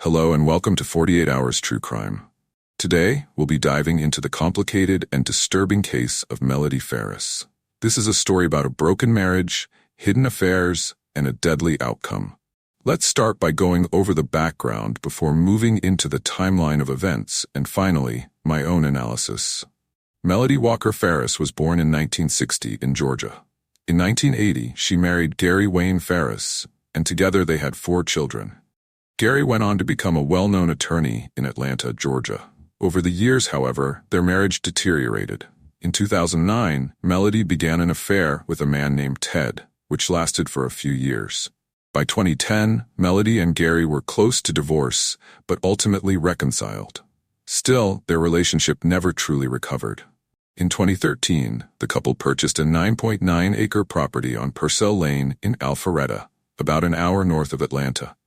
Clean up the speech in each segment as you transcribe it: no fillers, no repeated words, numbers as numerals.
Hello and welcome to 48 Hours True Crime. Today, we'll be diving into the complicated and disturbing case of Melody Farris. This is a story about a broken marriage, hidden affairs, and a deadly outcome. Let's start by going over the background before moving into the timeline of events and finally, my own analysis. Melody Walker Farris was born in 1960 in Georgia. In 1980, she married Gary Wayne Farris, and together they had 4 children. Gary went on to become a well-known attorney in Atlanta, Georgia. Over the years, however, their marriage deteriorated. In 2009, Melody began an affair with a man named Ted, which lasted for a few years. By 2010, Melody and Gary were close to divorce, but ultimately reconciled. Still, their relationship never truly recovered. In 2013, the couple purchased a 9.9-acre property on Purcell Lane in Alpharetta, about an hour north of Atlanta.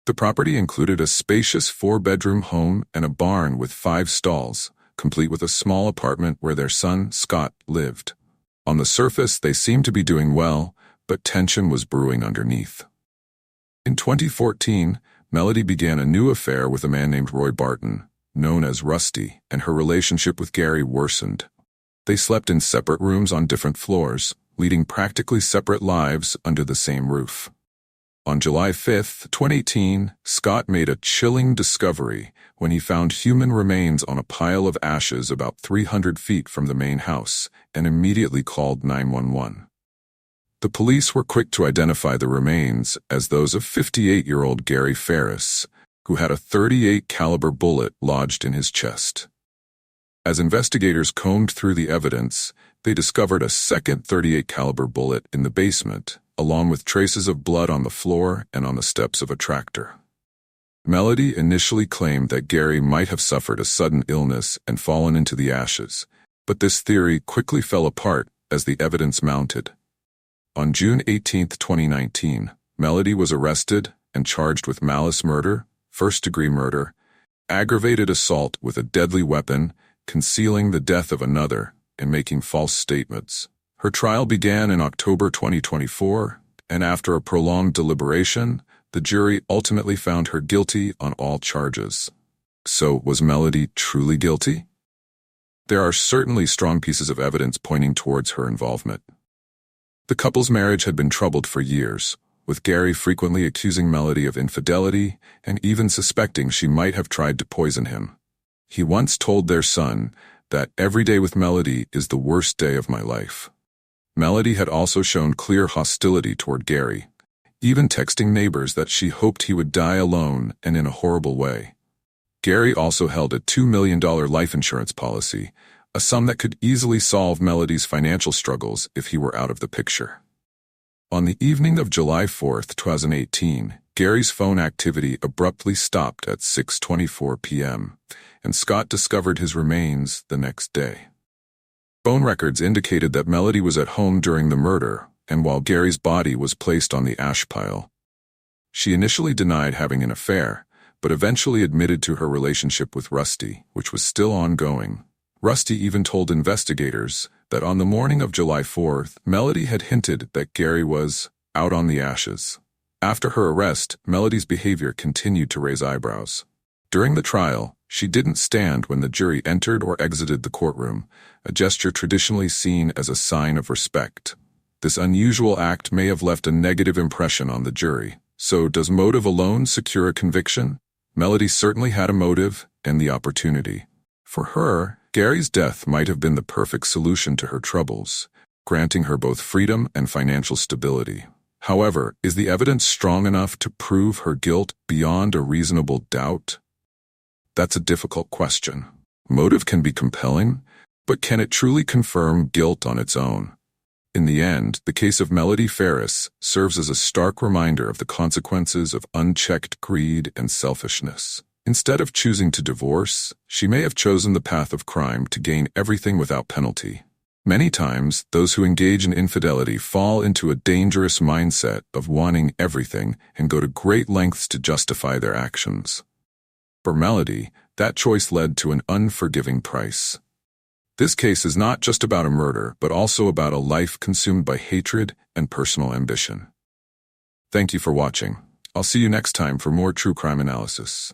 The property included a spacious 4-bedroom home and a barn with 5 stalls, complete with a small apartment where their son, Scott, lived. On the surface, they seemed to be doing well, but tension was brewing underneath. In 2014, Melody began a new affair with a man named Roy Barton, known as Rusty, and her relationship with Gary worsened. They slept in separate rooms on different floors, leading practically separate lives under the same roof. On July 5, 2018, Scott made a chilling discovery when he found human remains on a pile of ashes about 300 feet from the main house and immediately called 911. The police were quick to identify the remains as those of 58-year-old Gary Farris, who had a .38 caliber bullet lodged in his chest. As investigators combed through the evidence, they discovered a second .38 caliber bullet in the basement, along with traces of blood on the floor and on the steps of a tractor. Melody initially claimed that Gary might have suffered a sudden illness and fallen into the ashes, but this theory quickly fell apart as the evidence mounted. On June 18, 2019, Melody was arrested and charged with malice murder, first-degree murder, aggravated assault with a deadly weapon, concealing the death of another, and making false statements. Her trial began in October 2024, and after a prolonged deliberation, the jury ultimately found her guilty on all charges. So, was Melody truly guilty? There are certainly strong pieces of evidence pointing towards her involvement. The couple's marriage had been troubled for years, with Gary frequently accusing Melody of infidelity and even suspecting she might have tried to poison him. He once told their son that every day with Melody is the worst day of my life. Melody had also shown clear hostility toward Gary, even texting neighbors that she hoped he would die alone and in a horrible way. Gary also held a $2 million life insurance policy, a sum that could easily solve Melody's financial struggles if he were out of the picture. On the evening of July 4, 2018, Gary's phone activity abruptly stopped at 6:24 p.m., and Scott discovered his remains the next day. Phone records indicated that Melody was at home during the murder, and while Gary's body was placed on the ash pile. She initially denied having an affair, but eventually admitted to her relationship with Rusty, which was still ongoing. Rusty even told investigators that on the morning of July 4th, Melody had hinted that Gary was out on the ashes. After her arrest, Melody's behavior continued to raise eyebrows. During the trial, she didn't stand when the jury entered or exited the courtroom, a gesture traditionally seen as a sign of respect. This unusual act may have left a negative impression on the jury. So, does motive alone secure a conviction? Melody certainly had a motive and the opportunity. For her, Gary's death might have been the perfect solution to her troubles, granting her both freedom and financial stability. However, is the evidence strong enough to prove her guilt beyond a reasonable doubt? That's a difficult question. Motive can be compelling, but can it truly confirm guilt on its own? In the end, the case of Melody Farris serves as a stark reminder of the consequences of unchecked greed and selfishness. Instead of choosing to divorce, she may have chosen the path of crime to gain everything without penalty. Many times, those who engage in infidelity fall into a dangerous mindset of wanting everything and go to great lengths to justify their actions. For Melody, that choice led to an unforgiving price. This case is not just about a murder, but also about a life consumed by hatred and personal ambition. Thank you for watching. I'll see you next time for more true crime analysis.